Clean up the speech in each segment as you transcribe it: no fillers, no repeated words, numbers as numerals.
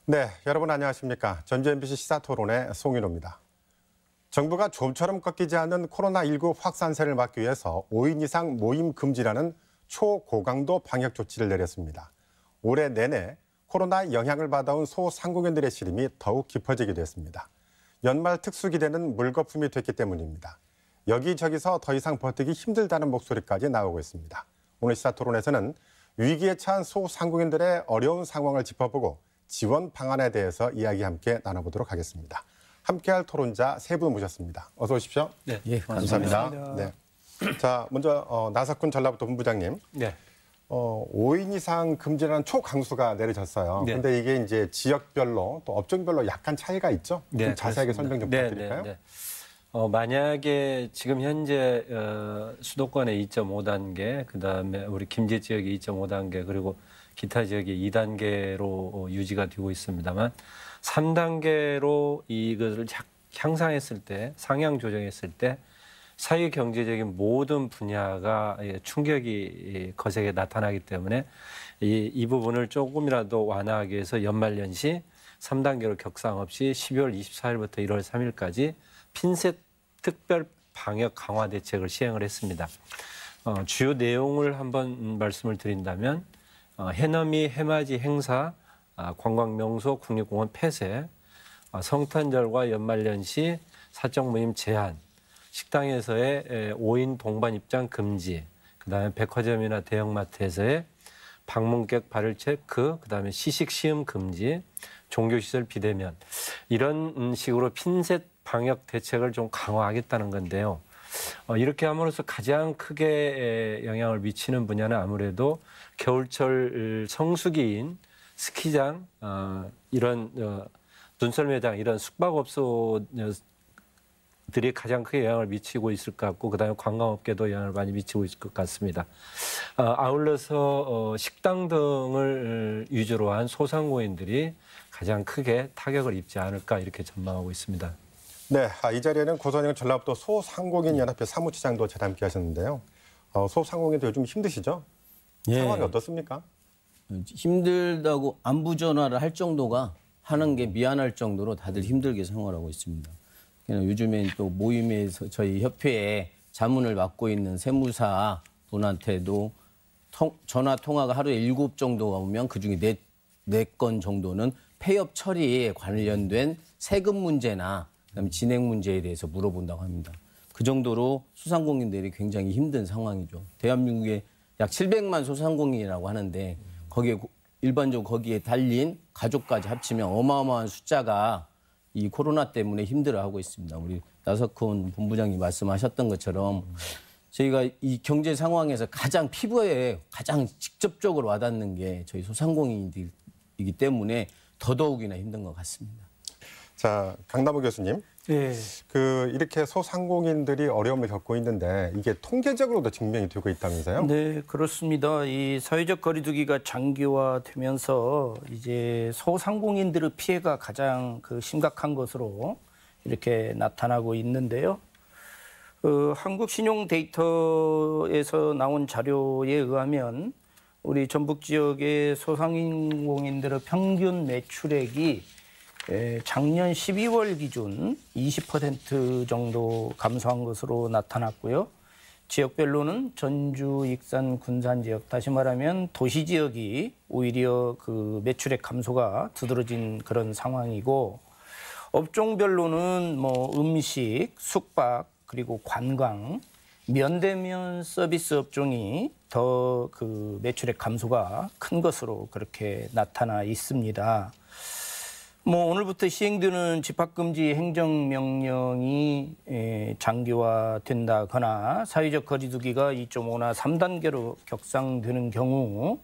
네, 여러분 안녕하십니까. 전주 MBC 시사토론의 송윤호입니다. 정부가 좀처럼 꺾이지 않는 코로나19 확산세를 막기 위해서 5인 이상 모임 금지라는 초고강도 방역 조치를 내렸습니다. 올해 내내 코로나 영향을 받아온 소상공인들의 시름이 더욱 깊어지기도 했습니다. 연말 특수기대는 물거품이 됐기 때문입니다. 여기저기서 더 이상 버티기 힘들다는 목소리까지 나오고 있습니다. 오늘 시사토론에서는 위기에 처한 소상공인들의 어려운 상황을 짚어보고 지원 방안에 대해서 이야기 함께 나눠보도록 하겠습니다. 함께할 토론자 세 분 모셨습니다. 어서 오십시오. 네, 감사합니다. 네. 자, 먼저 나석훈 전라북도 본부장님. 네. 5인 이상 금지라는 초강수가 내려졌어요. 그런데 네. 이게 이제 지역별로 또 업종별로 약간 차이가 있죠? 좀 네, 자세하게 그렇습니다. 설명 좀 부탁드릴까요? 만약에 지금 현재 수도권의 2.5단계, 그다음에 우리 김제 지역의 2.5단계, 그리고 기타 지역의 2단계로 유지가 되고 있습니다만 3단계로 이것을 향상했을 때, 상향 조정했을 때 사회 경제적인 모든 분야가 충격이 거세게 나타나기 때문에 이 부분을 조금이라도 완화하기 위해서 연말연시 3단계로 격상 없이 12월 24일부터 1월 3일까지 핀셋 특별 방역 강화 대책을 시행을 했습니다. 주요 내용을 한번 말씀을 드린다면 해넘이 해맞이 행사, 관광명소, 국립공원 폐쇄, 성탄절과 연말연시 사적 모임 제한, 식당에서의 5인 동반 입장 금지, 그다음에 백화점이나 대형마트에서의 방문객 발열 체크, 그다음에 시식 시음 금지, 종교시설 비대면 이런 식으로 핀셋 방역 대책을 좀 강화하겠다는 건데요. 이렇게 함으로써 가장 크게 영향을 미치는 분야는 아무래도 겨울철 성수기인 스키장, 이런 눈썰매장, 이런 숙박업소들이 가장 크게 영향을 미치고 있을 것 같고, 그다음에 관광업계도 영향을 많이 미치고 있을 것 같습니다. 아울러서 식당 등을 위주로 한 소상공인들이 가장 크게 타격을 입지 않을까 이렇게 전망하고 있습니다. 네, 이 자리에는 고선영 전라북도 소상공인연합회 사무처장도 저와 함께 하셨는데요. 소상공인들 요즘 힘드시죠? 상황이 어떻습니까? 힘들다고 안부 전화를 할 정도가 하는 게 미안할 정도로 다들 힘들게 생활하고 있습니다. 요즘엔 또 모임에서 저희 협회에 자문을 맡고 있는 세무사 분한테도 전화 통화가 하루에 7 정도가 오면 그중에 4건 정도는 폐업 처리에 관련된 세금 문제나 그다음에 진행 문제에 대해서 물어본다고 합니다. 그 정도로 소상공인들이 굉장히 힘든 상황이죠. 대한민국에 약 700만 소상공인이라고 하는데 일반적으로 거기에 달린 가족까지 합치면 어마어마한 숫자가 이 코로나 때문에 힘들어하고 있습니다. 우리 나석훈 본부장님 말씀하셨던 것처럼 저희가 이 경제 상황에서 가장 피부에 가장 직접적으로 와닿는 게 저희 소상공인들이기 때문에 더더욱이나 힘든 것 같습니다. 자, 강남우 교수님. 네. 이렇게 소상공인들이 어려움을 겪고 있는데 이게 통계적으로도 증명이 되고 있다면서요? 네, 그렇습니다. 이 사회적 거리두기가 장기화되면서 이제 소상공인들의 피해가 가장 심각한 것으로 이렇게 나타나고 있는데요. 한국신용 데이터에서 나온 자료에 의하면 우리 전북 지역의 소상공인들의 평균 매출액이 작년 12월 기준 20% 정도 감소한 것으로 나타났고요. 지역별로는 전주, 익산, 군산 지역, 다시 말하면 도시 지역이 오히려 그 매출액 감소가 두드러진 그런 상황이고, 업종별로는 음식, 숙박, 그리고 관광, 면대면 서비스 업종이 더 그 매출액 감소가 큰 것으로 그렇게 나타나 있습니다. 오늘부터 시행되는 집합금지 행정명령이 장기화된다거나 사회적 거리두기가 2.5나 3단계로 격상되는 경우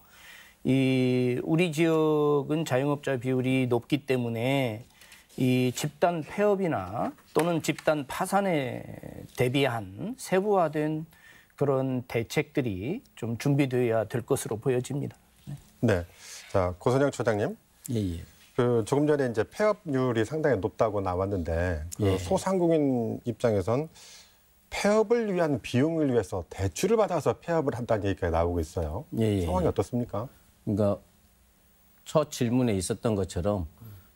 우리 지역은 자영업자 비율이 높기 때문에 이 집단 폐업이나 또는 집단 파산에 대비한 세부화된 그런 대책들이 좀 준비되어야 될 것으로 보여집니다. 네. 자, 고선영 처장님. 예. 조금 전에 이제 폐업률이 상당히 높다고 나왔는데 소상공인 입장에선 폐업을 위한 비용을 위해서 대출을 받아서 폐업을 한다는 얘기가 나오고 있어요. 상황이 어떻습니까? 그러니까 첫 질문에 있었던 것처럼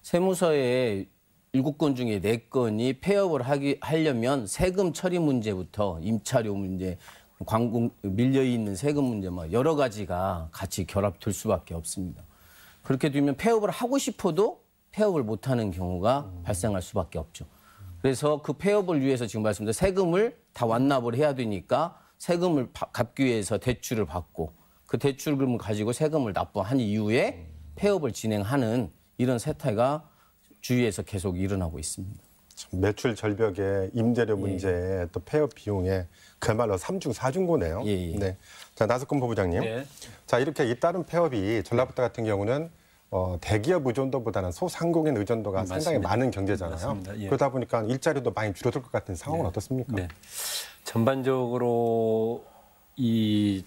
세무서에 7건 중에 4건이 폐업을 하려면 세금 처리 문제부터 임차료 문제, 광고 밀려 있는 세금 문제 막 여러 가지가 같이 결합될 수밖에 없습니다. 그렇게 되면 폐업을 하고 싶어도 폐업을 못하는 경우가 발생할 수밖에 없죠. 그래서 그 폐업을 위해서 지금 말씀드린 세금을 다 완납을 해야 되니까 세금을 갚기 위해서 대출을 받고 그 대출금을 가지고 세금을 납부한 이후에 폐업을 진행하는 이런 세태가 주위에서 계속 일어나고 있습니다. 매출 절벽에 임대료 문제에 또 폐업 비용에 그야말로 3중 4중고네요. 네. 자, 나석근 부부장님. 네. 자, 이렇게 잇따른 폐업이 전라북도 같은 경우는 대기업 의존도보다는 소상공인 의존도가 상당히 많은 경제잖아요. 맞습니다. 예. 그러다 보니까 일자리도 많이 줄어들 것 같은 상황은 어떻습니까? 네. 전반적으로 이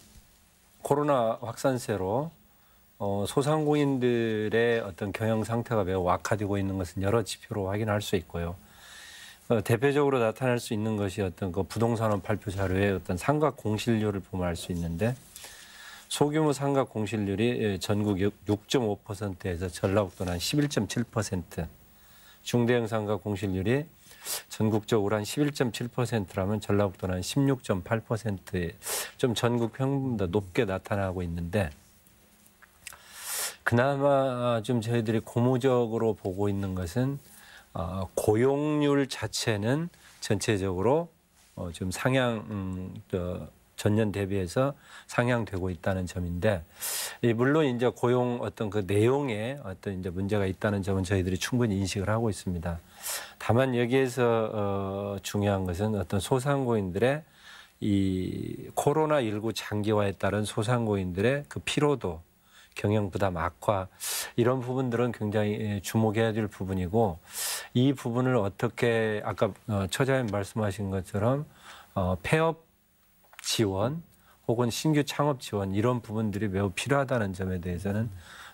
코로나 확산세로 소상공인들의 어떤 경영 상태가 매우 악화되고 있는 것은 여러 지표로 확인할 수 있고요. 대표적으로 나타날 수 있는 것이 어떤 그 부동산원 발표 자료의 어떤 상가 공실률을 보면 알 수 있는데 소규모 상가 공실률이 전국 6.5%에서 전라북도는 한 11.7%, 중대형 상가 공실률이 전국적으로 한 11.7%라면 전라북도는 한 16.8%에 좀 전국 평균보다 높게 나타나고 있는데 그나마 좀 저희들이 고무적으로 보고 있는 것은 고용률 자체는 전체적으로 좀 상향 전년 대비해서 상향되고 있다는 점인데 물론 이제 고용 어떤 그 내용에 어떤 이제 문제가 있다는 점은 저희들이 충분히 인식을 하고 있습니다. 다만 여기에서 중요한 것은 어떤 소상공인들의 이 코로나19 장기화에 따른 소상공인들의 그 피로도, 경영 부담 악화 이런 부분들은 굉장히 주목해야 될 부분이고 이 부분을 어떻게 아까 처자님 말씀하신 것처럼 폐업 지원 혹은 신규 창업 지원 이런 부분들이 매우 필요하다는 점에 대해서는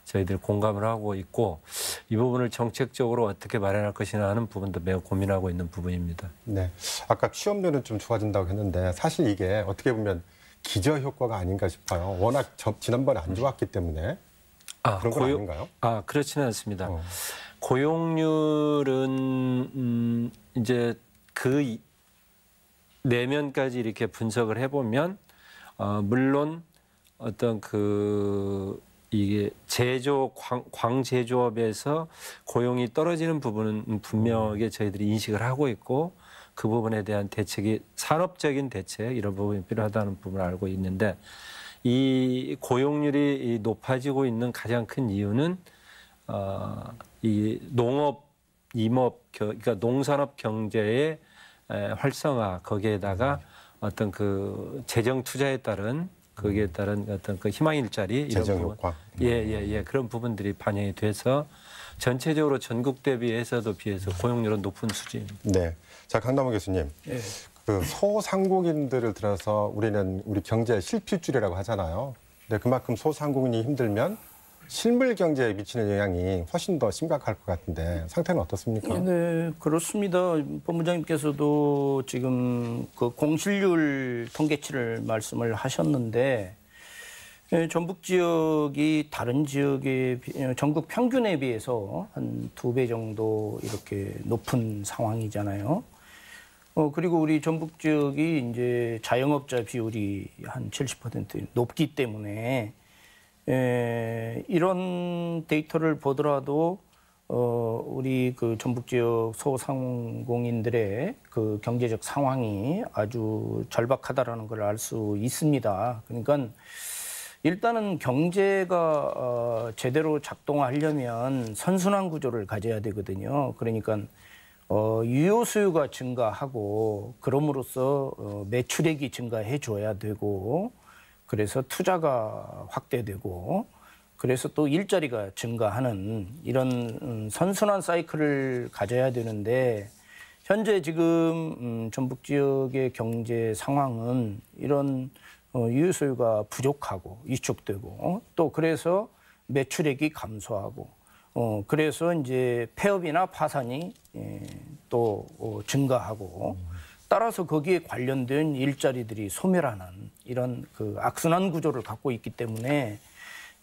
저희들 공감을 하고 있고 이 부분을 정책적으로 어떻게 마련할 것이냐 하는 부분도 매우 고민하고 있는 부분입니다. 네, 아까 취업률은 좀 좋아진다고 했는데 사실 이게 어떻게 보면 기저 효과가 아닌가 싶어요. 워낙 지난번에 안 좋았기 때문에 그런 건 아닌가요? 그렇지는 않습니다. 고용률은 이제 그 내면까지 이렇게 분석을 해보면 물론 어떤 이게 광제조업에서 고용이 떨어지는 부분은 분명하게 저희들이 인식을 하고 있고 그 부분에 대한 대책이 산업적인 대책 이런 부분이 필요하다는 부분을 알고 있는데 이 고용률이 높아지고 있는 가장 큰 이유는 이 농업, 임업, 그러니까 농산업 경제의 활성화 거기에다가 어떤 그 재정 투자에 따른 거기에 따른 어떤 그 희망 일자리 이런 재정 부분, 효과. 그런 부분들이 반영이 돼서 전체적으로 전국 대비해서도 비해서 고용률은 높은 수준입니다. 네, 자 강남호 교수님, 그 소상공인들을 들어서 우리는 우리 경제 실핏줄이라고 하잖아요. 근데 그만큼 소상공인이 힘들면 실물 경제에 미치는 영향이 훨씬 더 심각할 것 같은데 상태는 어떻습니까? 네, 그렇습니다. 본부장님께서도 지금 그 공실률 통계치를 말씀을 하셨는데 전북 지역이 다른 지역의 전국 평균에 비해서 한 2배 정도 이렇게 높은 상황이잖아요. 그리고 우리 전북 지역이 이제 자영업자 비율이 한 70% 높기 때문에 이런 데이터를 보더라도 우리 그 전북 지역 소상공인들의 그 경제적 상황이 아주 절박하다라는 걸 알 수 있습니다. 그러니까 일단은 경제가 제대로 작동하려면 선순환 구조를 가져야 되거든요. 그러니까 유효 수요가 증가하고 그럼으로써 매출액이 증가해 줘야 되고 그래서 투자가 확대되고 그래서 또 일자리가 증가하는 이런 선순환 사이클을 가져야 되는데 현재 지금 전북 지역의 경제 상황은 이런 유효 수요가 부족하고 위축되고 또 그래서 매출액이 감소하고 그래서 이제 폐업이나 파산이 또 증가하고 따라서 거기에 관련된 일자리들이 소멸하는 이런 그 악순환 구조를 갖고 있기 때문에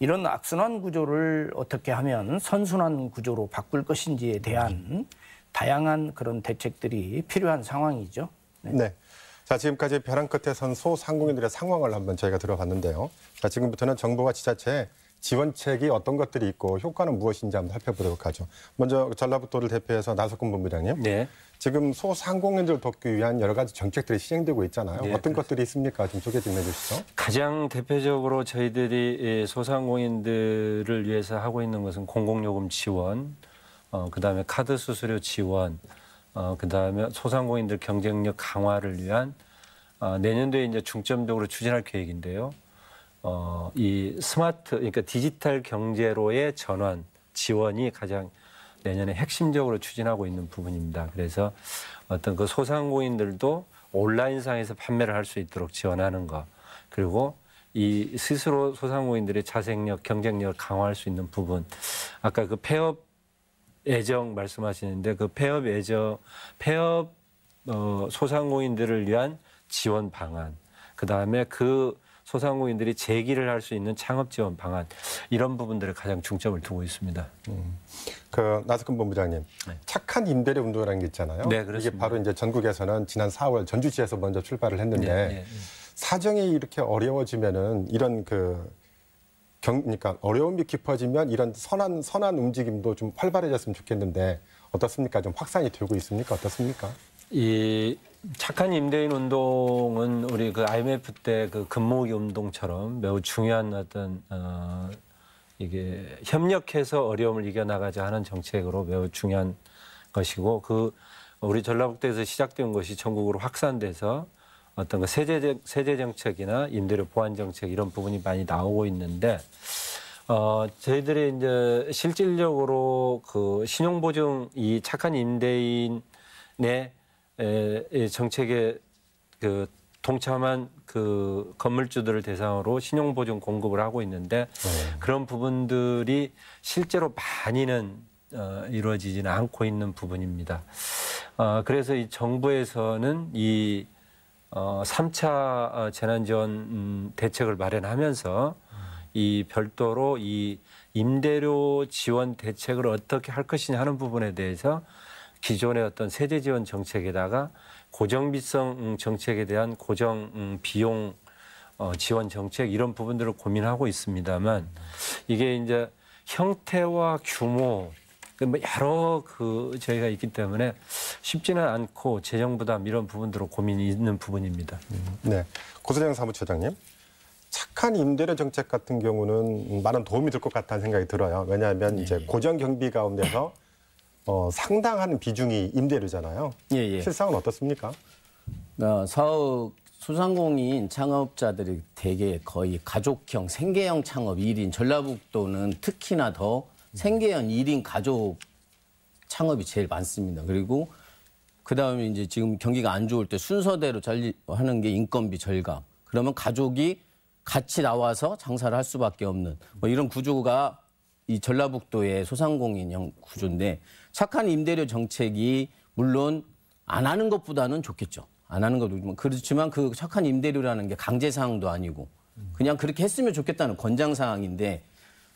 이런 악순환 구조를 어떻게 하면 선순환 구조로 바꿀 것인지에 대한 다양한 그런 대책들이 필요한 상황이죠. 네. 자, 지금까지 벼랑 끝에 선 소상공인들의 상황을 한번 저희가 들어봤는데요. 자, 지금부터는 정부와 지자체의 지원책이 어떤 것들이 있고 효과는 무엇인지 한번 살펴보도록 하죠. 먼저 전라북도를 대표해서 나석근 본부장님. 네. 지금 소상공인들을 돕기 위한 여러 가지 정책들이 시행되고 있잖아요. 네, 어떤 것들이 있습니까? 좀 소개 좀 해주시죠. 가장 대표적으로 저희들이 소상공인들을 위해서 하고 있는 것은 공공요금 지원, 그다음에 카드 수수료 지원, 그다음에 소상공인들 경쟁력 강화를 위한 내년도에 이제 중점적으로 추진할 계획인데요. 이 스마트, 그러니까 디지털 경제로의 전환 지원이 가장 내년에 핵심적으로 추진하고 있는 부분입니다. 그래서 어떤 그 소상공인들도 온라인상에서 판매를 할 수 있도록 지원하는 것, 그리고 이 스스로 소상공인들의 자생력, 경쟁력을 강화할 수 있는 부분, 아까 그 폐업 애정 말씀하시는데 그 폐업 애정, 소상공인들을 위한 지원 방안, 그 다음에 그 소상공인들이 재기를 할 수 있는 창업 지원 방안, 이런 부분들을 가장 중점을 두고 있습니다. 그 나석근 본부장님, 네. 착한 임대료 운동이라는 게 있잖아요. 네, 이게 그렇습니다. 바로 이제 전국에서는 지난 4월 전주시에서 먼저 출발을 했는데 네, 네, 네. 사정이 이렇게 어려워지면은 이런 그러니까 어려움이 깊어지면 이런 선한 움직임도 좀 활발해졌으면 좋겠는데 어떻습니까? 좀 확산이 되고 있습니까? 어떻습니까? 이 착한 임대인 운동은 우리 그 IMF 때 그 금모으기 운동처럼 매우 중요한 어떤 이게 협력해서 어려움을 이겨나가자 하는 정책으로 매우 중요한 것이고, 그 우리 전라북도에서 시작된 것이 전국으로 확산돼서 어떤 그 세제 정책이나 임대료 보완 정책 이런 부분이 많이 나오고 있는데, 저희들이 이제 실질적으로 그 신용보증, 이 착한 임대인의 정책에 그 동참한 그 건물주들을 대상으로 신용보증 공급을 하고 있는데 그런 부분들이 실제로 많이는 이루어지지는 않고 있는 부분입니다. 그래서 이 정부에서는 이 3차 재난지원 대책을 마련하면서 이 별도로 이 임대료 지원 대책을 어떻게 할 것이냐 하는 부분에 대해서 기존의 어떤 세제 지원 정책에다가 고정비성 정책에 대한 고정 비용 지원 정책 이런 부분들을 고민하고 있습니다만, 이게 이제 형태와 규모 뭐 여러 저희가 있기 때문에 쉽지는 않고 재정 부담 이런 부분들로 고민이 있는 부분입니다. 네, 고소정 사무처장님. 착한 임대료 정책 같은 경우는 많은 도움이 될 것 같다는 생각이 들어요. 왜냐하면 이제 고정 경비 가운데서 상당한 비중이 임대료잖아요. 예. 실상은 어떻습니까? 소상공인 창업자들이 대개 거의 가족형, 생계형 창업 1인, 전라북도는 특히나 더 생계형 1인 가족 창업이 제일 많습니다. 그리고 그다음에 이제 지금 경기가 안 좋을 때 순서대로 하는 게 인건비 절감. 그러면 가족이 같이 나와서 장사를 할 수밖에 없는 뭐 이런 구조가 이 전라북도의 소상공인형 구조인데, 착한 임대료 정책이 물론 안 하는 것보다는 좋겠죠. 안 하는 것도 그렇지만 그 착한 임대료라는 게 강제사항도 아니고 그냥 그렇게 했으면 좋겠다는 권장사항인데,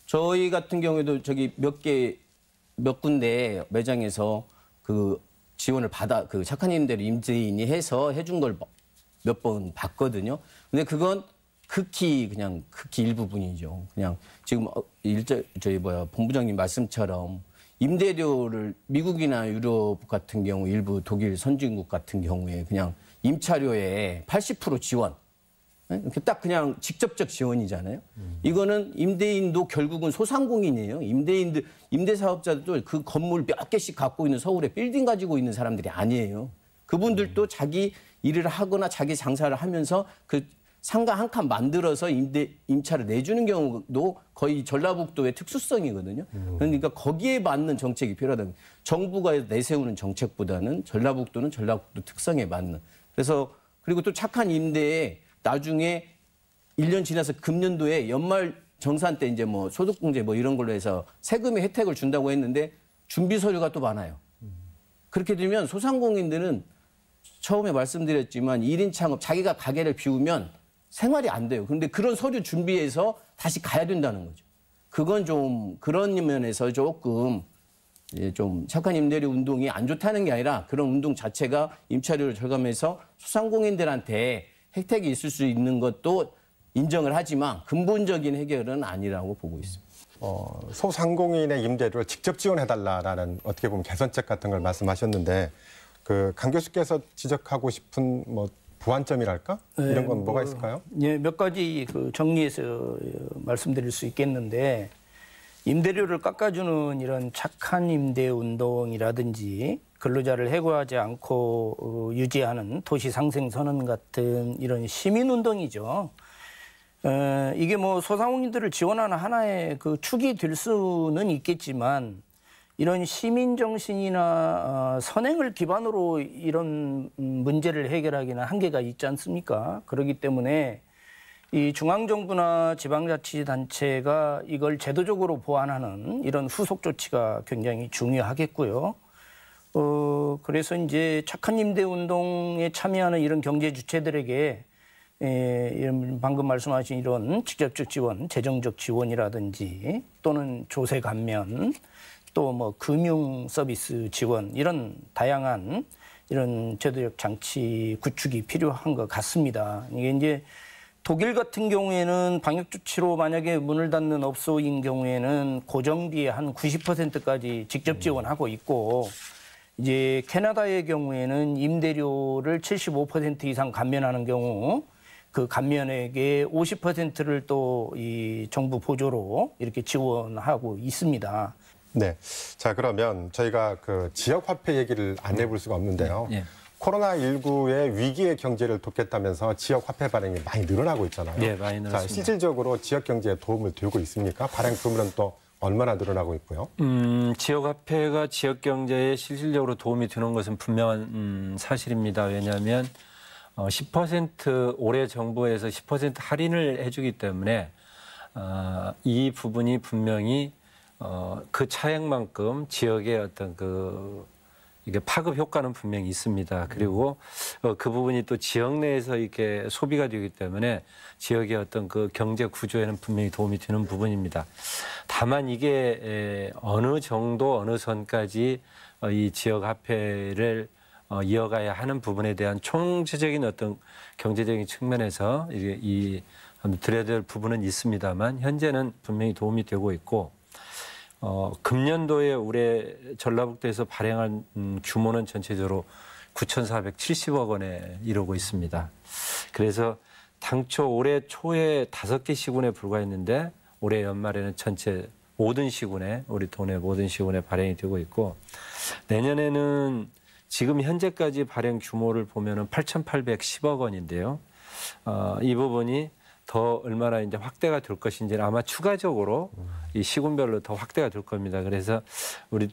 저희 같은 경우에도 저기 몇 군데 매장에서 그 지원을 그 착한 임대료 임대인이 해준 걸 몇 번 봤거든요. 근데 그건 극히 일부분이죠. 그냥 지금 본부장님 말씀처럼 임대료를 미국이나 유럽 같은 경우 일부 독일 선진국 같은 경우에 그냥 임차료의 80% 지원. 딱 그냥 직접적 지원이잖아요. 이거는 임대인도 결국은 소상공인이에요. 임대사업자들도 그 건물 몇 개씩 갖고 있는 서울에 빌딩 가지고 있는 사람들이 아니에요. 그분들도 자기 일을 하거나 자기 장사를 하면서 그 상가 한 칸 만들어서 임차를 내주는 경우도 거의 전라북도의 특수성이거든요. 그러니까 거기에 맞는 정책이 필요하다. 정부가 내세우는 정책보다는 전라북도는 전라북도 특성에 맞는. 그래서 그리고 또 착한 임대에 나중에 1년 지나서 금년도에 연말 정산 때 이제 뭐 소득공제 뭐 이런 걸로 해서 세금의 혜택을 준다고 했는데 준비 서류가 또 많아요. 그렇게 되면 소상공인들은 처음에 말씀드렸지만 1인 창업 자기가 가게를 비우면 생활이 안 돼요. 그런데 그런 서류 준비해서 다시 가야 된다는 거죠. 그건 좀 그런 면에서 조금 좀 착한 임대료 운동이 안 좋다는 게 아니라 그런 운동 자체가 임차료를 절감해서 소상공인들한테 혜택이 있을 수 있는 것도 인정을 하지만 근본적인 해결은 아니라고 보고 있습니다. 소상공인의 임대료를 직접 지원해달라라는 어떻게 보면 개선책 같은 걸 말씀하셨는데 그 강 교수께서 지적하고 싶은 뭐 보완점이랄까 이런 건 뭐가 있을까요? 예, 몇 가지 그 정리해서 말씀드릴 수 있겠는데 임대료를 깎아주는 이런 착한 임대 운동이라든지 근로자를 해고하지 않고 유지하는 도시 상생 선언 같은 이런 시민 운동이죠. 이게 뭐 소상공인들을 지원하는 하나의 그 축이 될 수는 있겠지만 이런 시민 정신이나 선행을 기반으로 이런 문제를 해결하기는 한계가 있지 않습니까? 그렇기 때문에 이 중앙정부나 지방자치단체가 이걸 제도적으로 보완하는 이런 후속 조치가 굉장히 중요하겠고요. 그래서 이제 착한 임대 운동에 참여하는 이런 경제 주체들에게 이런 방금 말씀하신 이런 직접적 지원, 재정적 지원이라든지 또는 조세 감면, 또 뭐 금융 서비스 지원 이런 다양한 이런 제도적 장치 구축이 필요한 것 같습니다. 이게 이제 독일 같은 경우에는 방역 조치로 만약에 문을 닫는 업소인 경우에는 고정비의 한 90%까지 직접 지원하고 있고 이제 캐나다의 경우에는 임대료를 75% 이상 감면하는 경우 그 감면액의 50%를 또 이 정부 보조로 이렇게 지원하고 있습니다. 네. 자, 그러면 저희가 그 지역화폐 얘기를 안 해볼 수가 없는데요. 예. 코로나19의 위기의 경제를 돕겠다면서 지역화폐 발행이 많이 늘어나고 있잖아요. 네, 많이 늘었습니다. 자, 실질적으로 지역 경제에 도움을 되고 있습니까? 발행 규모는 또 얼마나 늘어나고 있고요? 지역화폐가 지역 경제에 실질적으로 도움이 되는 것은 분명한 사실입니다. 왜냐하면 10% 올해 정부에서 10% 할인을 해주기 때문에 이 부분이 분명히 그 차액만큼 지역의 어떤 이게 파급 효과는 분명히 있습니다. 그리고 그 부분이 또 지역 내에서 이렇게 소비가 되기 때문에 지역의 어떤 그 경제 구조에는 분명히 도움이 되는 부분입니다. 다만 이게 어느 정도 어느 선까지 이 지역 화폐를 이어가야 하는 부분에 대한 총체적인 어떤 경제적인 측면에서 이 들여야 될 부분은 있습니다만 현재는 분명히 도움이 되고 있고 금년도에 올해 전라북도에서 발행한 규모는 전체적으로 9,470억 원에 이르고 있습니다. 그래서 당초 올해 초에 5개 시군에 불과했는데 올해 연말에는 전체 모든 시군에 우리 도내 모든 시군에 발행이 되고 있고 내년에는 지금 현재까지 발행 규모를 보면은 8,810억 원인데요. 이 부분이 더 얼마나 이제 확대가 될 것인지는 아마 추가적으로 이 시군별로 더 확대가 될 겁니다. 그래서 우리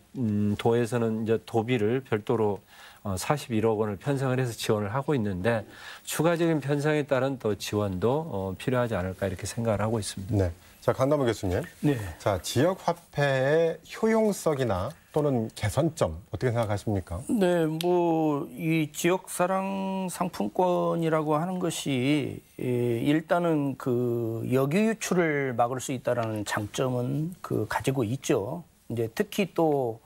도에서는 이제 도비를 별도로 41억 원을 편성을 해서 지원을 하고 있는데 추가적인 편성에 따른 또 지원도 필요하지 않을까 이렇게 생각을 하고 있습니다. 네. 자, 강남우 교수님. 네. 자, 지역 화폐의 효용성이나 또는 개선점 어떻게 생각하십니까? 네, 뭐 이 지역사랑 상품권이라고 하는 것이 일단은 그 역유 유출을 막을 수 있다라는 장점은 가지고 있죠. 이제 특히 또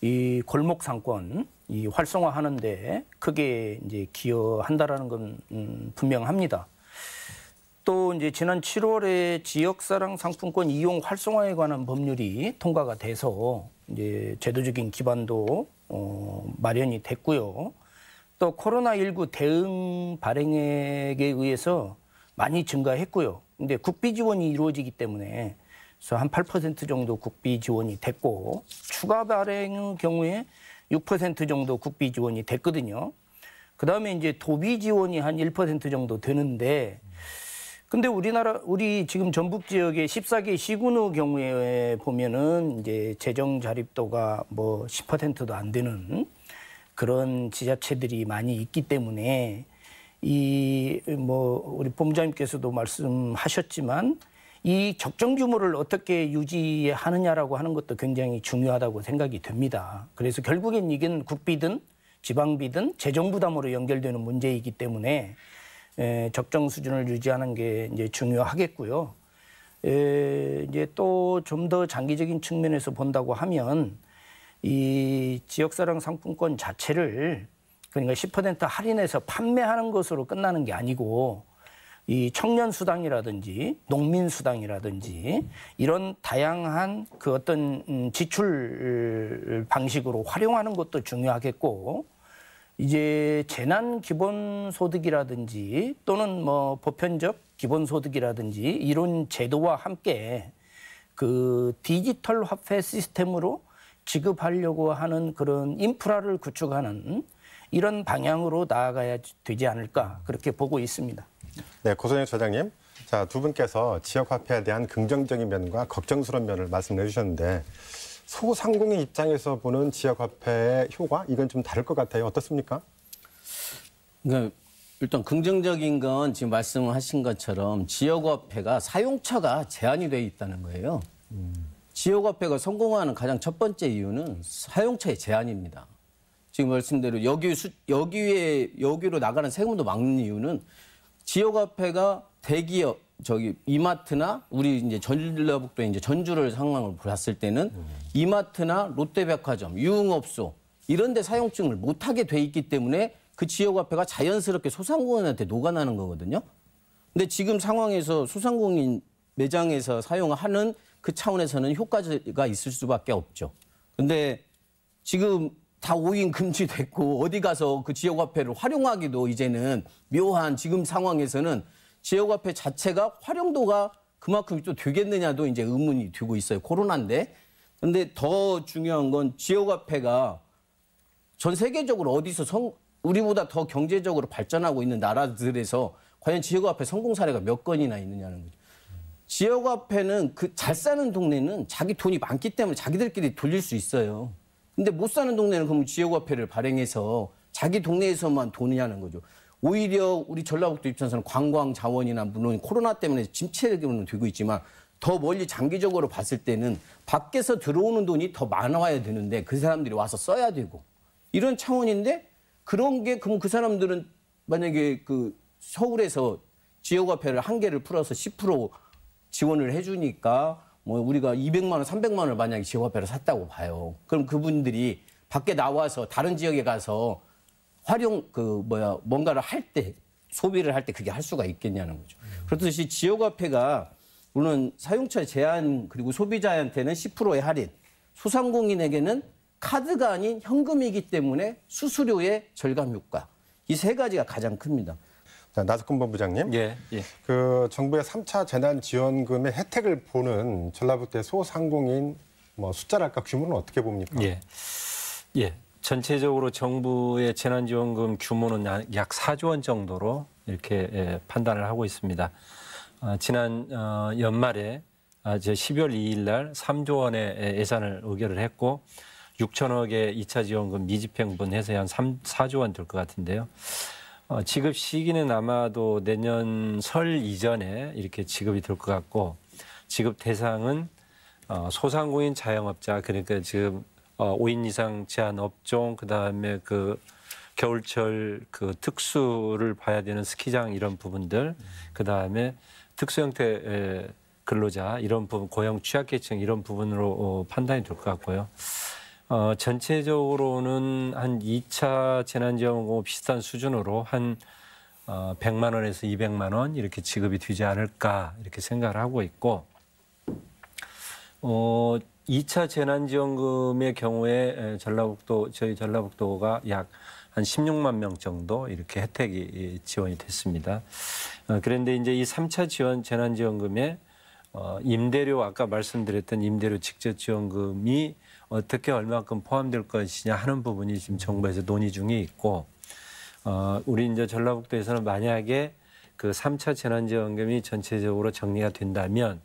이 골목 상권 이 활성화하는데 크게 이제 기여한다라는 건 분명합니다. 또 이제 지난 7월에 지역사랑 상품권 이용 활성화에 관한 법률이 통과가 돼서 이제 제도적인 기반도 마련이 됐고요. 또 코로나19 대응 발행액에 의해서 많이 증가했고요. 근데 국비 지원이 이루어지기 때문에 그래서 한 8% 정도 국비 지원이 됐고 추가 발행의 경우에 6% 정도 국비 지원이 됐거든요. 그다음에 이제 도비 지원이 한 1% 정도 되는데 근데 우리 지금 전북 지역의 14개 시군의 경우에 보면은 이제 재정 자립도가 뭐 10%도 안 되는 그런 지자체들이 많이 있기 때문에 이 뭐 우리 본부장님께서도 말씀하셨지만 이 적정 규모를 어떻게 유지하느냐라고 하는 것도 굉장히 중요하다고 생각이 됩니다. 그래서 결국엔 이건 국비든 지방비든 재정 부담으로 연결되는 문제이기 때문에 적정 수준을 유지하는 게 이제 중요하겠고요. 이제 또 좀 더 장기적인 측면에서 본다고 하면 이 지역사랑 상품권 자체를 그러니까 10% 할인해서 판매하는 것으로 끝나는 게 아니고 이 청년 수당이라든지 농민 수당이라든지 이런 다양한 그 어떤 지출 방식으로 활용하는 것도 중요하겠고 이제 재난 기본소득이라든지 또는 뭐 보편적 기본소득이라든지 이런 제도와 함께 그 디지털 화폐 시스템으로 지급하려고 하는 그런 인프라를 구축하는 이런 방향으로 나아가야 되지 않을까 그렇게 보고 있습니다. 네, 고선영 소장님. 자, 두 분께서 지역화폐에 대한 긍정적인 면과 걱정스러운 면을 말씀해 주셨는데 소상공인 입장에서 보는 지역화폐의 효과 이건 좀 다를 것 같아요. 어떻습니까? 그러니까 일단 긍정적인 건 지금 말씀하신 것처럼 지역화폐가 사용처가 제한이 돼 있다는 거예요. 지역화폐가 성공하는 가장 첫 번째 이유는 사용처의 제한입니다. 지금 말씀대로 여기로 나가는 세금도 막는 이유는 지역화폐가 대기업 이마트나 우리 이제 전라북도의 이제 전주를 상황을 봤을 때는 이마트나 롯데백화점, 유흥업소 이런 데 사용증을 못 하게 돼 있기 때문에 그 지역화폐가 자연스럽게 소상공인한테 녹아나는 거거든요. 근데 지금 상황에서 소상공인 매장에서 사용하는 그 차원에서는 효과가 있을 수밖에 없죠. 근데 지금 다 오인 금지됐고 어디 가서 그 지역화폐를 활용하기도 이제는 묘한 지금 상황에서는 지역화폐 자체가 활용도가 그만큼 또 되겠느냐도 이제 의문이 들고 있어요. 코로나인데. 근데 더 중요한 건 지역화폐가 전 세계적으로 어디서 우리보다 더 경제적으로 발전하고 있는 나라들에서 과연 지역화폐 성공 사례가 몇 건이나 있느냐는 거죠. 지역화폐는 그 잘 사는 동네는 자기 돈이 많기 때문에 자기들끼리 돌릴 수 있어요. 근데 못 사는 동네는 그럼 지역화폐를 발행해서 자기 동네에서만 돈이 하는 거죠. 오히려 우리 전라북도 입장에서는 관광 자원이나 물론 코로나 때문에 침체는 되고 있지만 더 멀리 장기적으로 봤을 때는 밖에서 들어오는 돈이 더 많아야 되는데 그 사람들이 와서 써야 되고 이런 차원인데 그런 게 그럼 그 사람들은 만약에 그 서울에서 지역화폐를 한 개를 풀어서 10% 지원을 해주니까 뭐 우리가 200만 원, 300만 원을 만약에 지역화폐를 샀다고 봐요. 그럼 그분들이 밖에 나와서 다른 지역에 가서 뭔가를 할 때, 소비를 할 때 그게 할 수가 있겠냐는 거죠. 그렇듯이 지역화폐가 물론 사용처 제한 그리고 소비자한테는 10%의 할인, 소상공인에게는 카드가 아닌 현금이기 때문에 수수료의 절감 효과. 이 세 가지가 가장 큽니다. 자, 나석훈 본부장님. 예. 그 정부의 3차 재난지원금의 혜택을 보는 전라북도의 소상공인 숫자랄까 규모는 어떻게 봅니까? 예. 전체적으로 정부의 재난지원금 규모는 약 4조 원 정도로 이렇게 판단을 하고 있습니다. 지난 연말에 12월 2일 날 3조 원의 예산을 의결을 했고 6천억의 2차 지원금 미집행분 해서 한 4조 원 될 것 같은데요. 지급 시기는 아마도 내년 설 이전에 이렇게 지급이 될 것 같고 지급 대상은 소상공인 자영업자 그러니까 지금 5인 이상 제한 업종 그다음에 그 겨울철 그 특수를 봐야 되는 스키장 이런 부분들 그다음에 특수 형태 근로자 이런 부분 고용 취약계층 이런 부분으로 판단이 될 것 같고요. 전체적으로는 한 2차 재난지원금 비슷한 수준으로 한 100만 원에서 200만 원 이렇게 지급이 되지 않을까 이렇게 생각을 하고 있고 2차 재난지원금의 경우에 저희 전라북도가 약 한 16만 명 정도 이렇게 혜택이 지원이 됐습니다. 그런데 이제 이 3차 재난지원금에 임대료 아까 말씀드렸던 임대료 직접 지원금이 어떻게 얼마큼 포함될 것이냐 하는 부분이 지금 정부에서 논의 중에 있고 우리 이제 전라북도에서는 만약에 그 3차 재난지원금이 전체적으로 정리가 된다면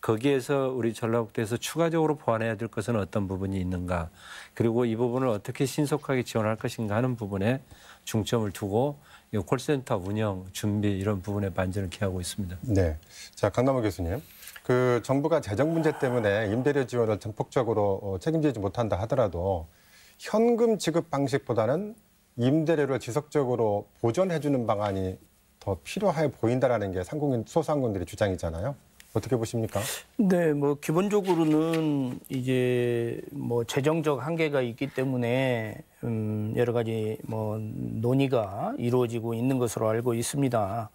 거기에서 우리 전라북도에서 추가적으로 보완해야 될 것은 어떤 부분이 있는가 그리고 이 부분을 어떻게 신속하게 지원할 것인가 하는 부분에 중점을 두고 이 콜센터 운영 준비 이런 부분에 반전을 기하고 있습니다. 네, 자 강남호 교수님. 그 정부가 재정 문제 때문에 임대료 지원을 전폭적으로 책임지지 못한다 하더라도 현금 지급 방식보다는 임대료를 지속적으로 보전해주는 방안이 더 필요해 보인다라는 게 소상공인들의 주장이잖아요. 어떻게 보십니까? 네, 뭐 기본적으로는 이제 뭐 재정적 한계가 있기 때문에 여러 가지 뭐 논의가 이루어지고 있는 것으로 알고 있습니다.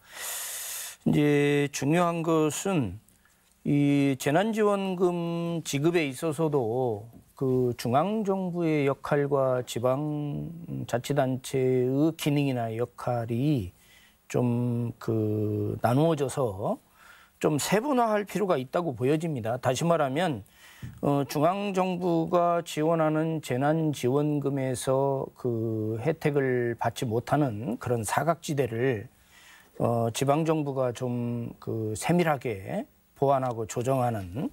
이제 중요한 것은 이 재난지원금 지급에 있어서도 그 중앙정부의 역할과 지방자치단체의 기능이나 역할이 좀 그 나누어져서 좀 세분화할 필요가 있다고 보여집니다. 다시 말하면 중앙정부가 지원하는 재난지원금에서 그 혜택을 받지 못하는 그런 사각지대를 지방정부가 좀 그 세밀하게 보완하고 조정하는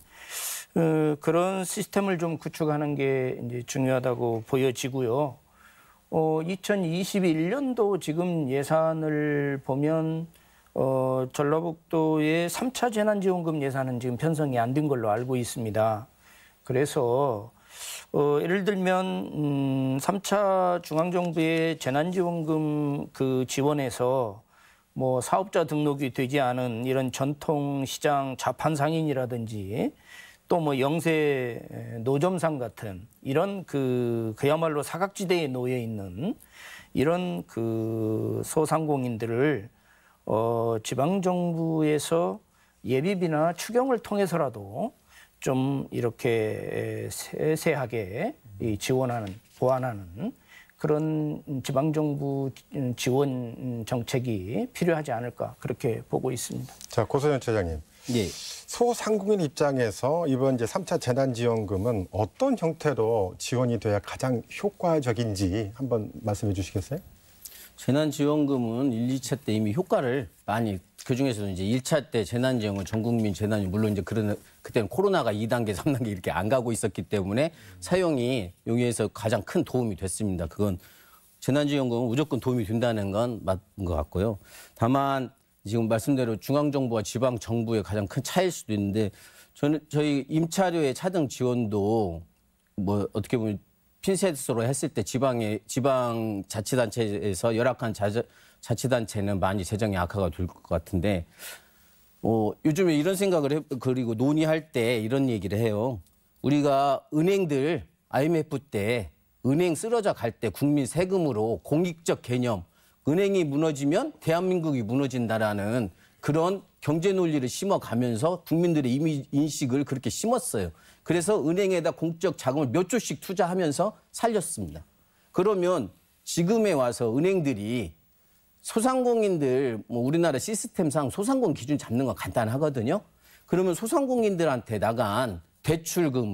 그런 시스템을 좀 구축하는 게 이제 중요하다고 보여지고요. 2021년도 지금 예산을 보면 전라북도의 3차 재난지원금 예산은 지금 편성이 안 된 걸로 알고 있습니다. 그래서 예를 들면 3차 중앙정부의 재난지원금 그 지원에서 뭐 사업자 등록이 되지 않은 이런 전통시장 자판상인이라든지 또 뭐 영세 노점상 같은 이런 그야말로 사각지대에 놓여 있는 이런 그 소상공인들을 지방정부에서 예비비나 추경을 통해서라도 좀 이렇게 세세하게 지원하는, 보완하는 그런 지방정부 지원 정책이 필요하지 않을까 그렇게 보고 있습니다. 자, 고소연 차장님. 예. 소상공인 입장에서 이번 이제 3차 재난지원금은 어떤 형태로 지원이 돼야 가장 효과적인지 한번 말씀해 주시겠어요? 재난지원금은 1, 2차 때 이미 효과를 많이 그중에서도 이제 1차 때 재난지원금 전 국민 재난이 물론 이제 그때는 코로나가 2단계, 3단계 이렇게 안 가고 있었기 때문에 사용이 여기에서 가장 큰 도움이 됐습니다. 그건 재난지원금은 무조건 도움이 된다는 건 맞는 것 같고요. 다만 지금 말씀대로 중앙정부와 지방정부의 가장 큰 차이일 수도 있는데 저희 임차료의 차등 지원도 뭐 어떻게 보면 핀셋으로 했을 때 지방자치단체에서 열악한 자치단체는 많이 재정의 악화가 될 것 같은데 요즘에 이런 생각을 그리고 논의할 때 이런 얘기를 해요. 우리가 은행들 IMF 때 은행 쓰러져 갈 때 국민 세금으로 공익적 개념 은행이 무너지면 대한민국이 무너진다라는 그런 경제 논리를 심어가면서 국민들의 인식을 그렇게 심었어요. 그래서 은행에다 공적 자금을 몇 조씩 투자하면서 살렸습니다. 그러면 지금에 와서 은행들이 소상공인들 뭐 우리나라 시스템상 소상공인 기준 잡는 건 간단하거든요. 그러면 소상공인들한테 나간 대출금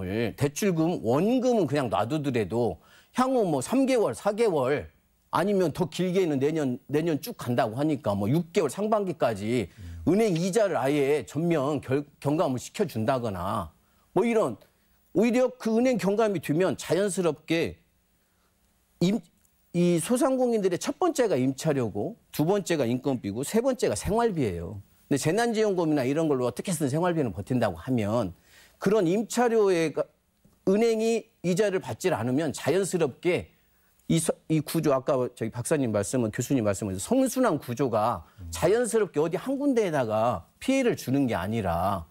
원금은 그냥 놔두더라도 향후 뭐 3개월, 4개월 아니면 더 길게는 내년 쭉 간다고 하니까 뭐 6개월 상반기까지 은행 이자를 아예 전면 경감을 시켜준다거나 뭐 이런 오히려 그 은행 경감이 되면 자연스럽게 이 소상공인들의 첫 번째가 임차료고 두 번째가 인건비고 세 번째가 생활비예요. 근데 재난지원금이나 이런 걸로 어떻게 해서든 생활비는 버틴다고 하면 그런 임차료에 은행이 이자를 받질 않으면 자연스럽게 이 구조 아까 저기 박사님 교수님 말씀은 성순환 구조가 자연스럽게 어디 한 군데에다가 피해를 주는 게 아니라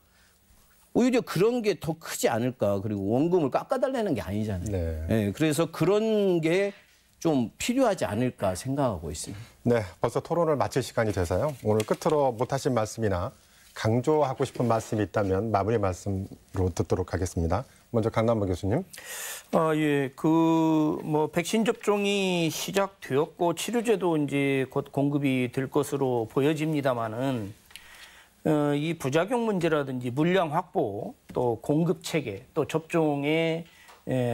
오히려 그런 게 더 크지 않을까. 그리고 원금을 깎아달라는 게 아니잖아요. 네. 네, 그래서 그런 게 좀 필요하지 않을까 생각하고 있습니다. 네, 벌써 토론을 마칠 시간이 돼서요. 오늘 끝으로 못하신 말씀이나 강조하고 싶은 말씀이 있다면 마무리 말씀으로 듣도록 하겠습니다. 먼저 강남범 교수님. 예, 뭐 백신 접종이 시작되었고 치료제도 이제 곧 공급이 될 것으로 보여집니다만은 이 부작용 문제라든지 물량 확보, 또 공급 체계, 또 접종의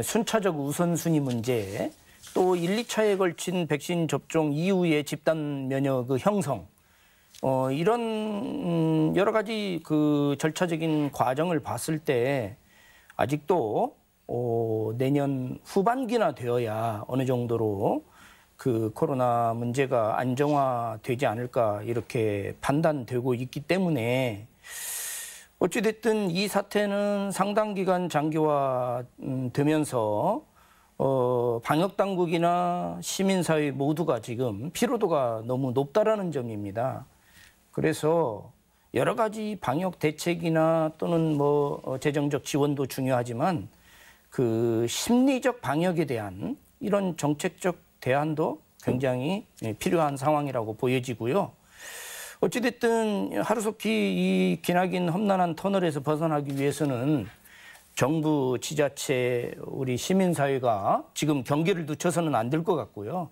순차적 우선순위 문제, 또 1, 2차에 걸친 백신 접종 이후의 집단 면역 형성, 이런 여러 가지 그 절차적인 과정을 봤을 때 아직도 내년 후반기나 되어야 어느 정도로 그 코로나 문제가 안정화되지 않을까 이렇게 판단되고 있기 때문에 어찌됐든 이 사태는 상당 기간 장기화되면서 방역당국이나 시민사회 모두가 지금 피로도가 너무 높다라는 점입니다. 그래서 여러 가지 방역 대책이나 또는 뭐 재정적 지원도 중요하지만 그 심리적 방역에 대한 이런 정책적 대안도 굉장히 필요한 상황이라고 보여지고요. 어찌됐든 하루속히 이 기나긴 험난한 터널에서 벗어나기 위해서는 정부, 지자체, 우리 시민사회가 지금 경계를 늦춰서는 안 될 것 같고요.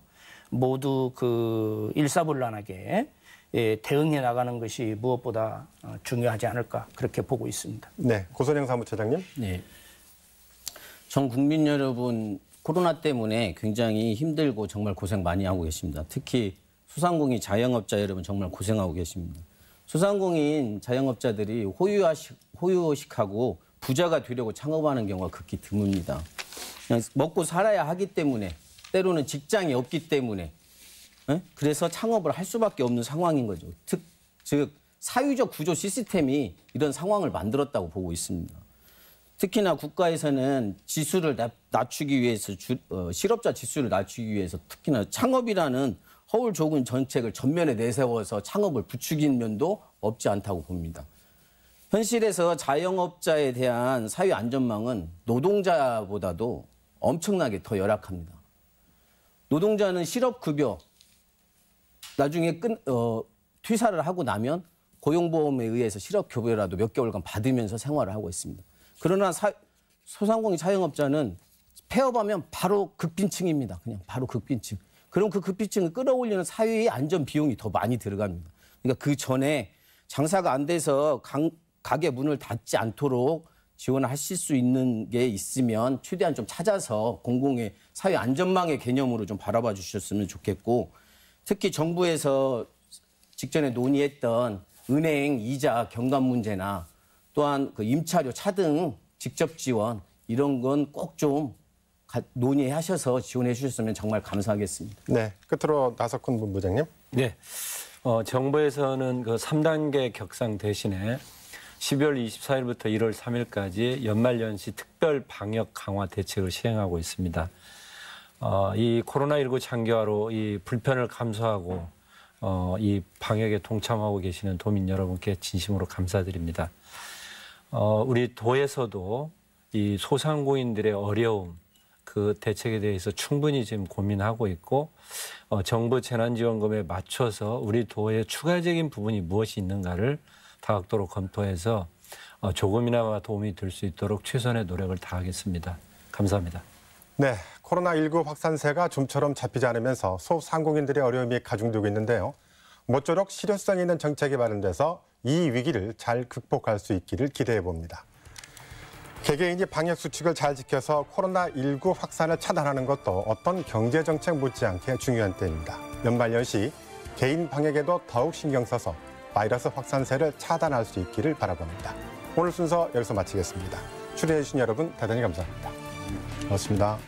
모두 그 일사불란하게 대응해 나가는 것이 무엇보다 중요하지 않을까 그렇게 보고 있습니다. 네, 고선영 사무처장님. 네. 전 국민 여러분 코로나 때문에 굉장히 힘들고 정말 고생 많이 하고 계십니다. 특히 소상공인 자영업자 여러분 정말 고생하고 계십니다. 소상공인 자영업자들이 호유식하고 부자가 되려고 창업하는 경우가 극히 드뭅니다. 그냥 먹고 살아야 하기 때문에 때로는 직장이 없기 때문에 그래서 창업을 할 수밖에 없는 상황인 거죠. 즉 사회적 구조 시스템이 이런 상황을 만들었다고 보고 있습니다. 특히나 국가에서는 지수를 낮추기 위해서 실업자 지수를 낮추기 위해서 특히나 창업이라는 허울 좋은 정책을 전면에 내세워서 창업을 부추긴 면도 없지 않다고 봅니다. 현실에서 자영업자에 대한 사회 안전망은 노동자보다도 엄청나게 더 열악합니다. 노동자는 실업급여 나중에 퇴사를 하고 나면 고용보험에 의해서 실업급여라도 몇 개월간 받으면서 생활을 하고 있습니다. 그러나 소상공인 자영업자는 폐업하면 바로 극빈층입니다. 그냥 바로 극빈층. 그럼 그 극빈층을 끌어올리는 사회의 안전 비용이 더 많이 들어갑니다. 그러니까 그 전에 장사가 안 돼서 가게 문을 닫지 않도록 지원하실 수 있는 게 있으면 최대한 좀 찾아서 공공의 사회 안전망의 개념으로 좀 바라봐 주셨으면 좋겠고, 특히 정부에서 직전에 논의했던 은행 이자 경감 문제나 또한 그 임차료 차등 직접 지원 이런 건 꼭 좀 논의하셔서 지원해 주셨으면 정말 감사하겠습니다. 네, 끝으로 나석훈 본부장님. 네, 정부에서는 그 3단계 격상 대신에 12월 24일부터 1월 3일까지 연말연시 특별 방역 강화 대책을 시행하고 있습니다. 이 코로나19 장기화로 이 불편을 감수하고 이 방역에 동참하고 계시는 도민 여러분께 진심으로 감사드립니다. 우리 도에서도 이 소상공인들의 어려움, 그 대책에 대해서 충분히 지금 고민하고 있고 정부 재난지원금에 맞춰서 우리 도에 추가적인 부분이 무엇이 있는가를 다각도로 검토해서 조금이나마 도움이 될 수 있도록 최선의 노력을 다하겠습니다. 감사합니다. 네, 코로나19 확산세가 좀처럼 잡히지 않으면서 소상공인들의 어려움이 가중되고 있는데요. 모쪼록 실효성 있는 정책이 마련돼서 이 위기를 잘 극복할 수 있기를 기대해 봅니다. 개개인이 방역 수칙을 잘 지켜서 코로나19 확산을 차단하는 것도 어떤 경제정책 못지않게 중요한 때입니다. 연말연시 개인 방역에도 더욱 신경 써서 바이러스 확산세를 차단할 수 있기를 바라봅니다. 오늘 순서 여기서 마치겠습니다. 출연해 주신 여러분 대단히 감사합니다. 고맙습니다.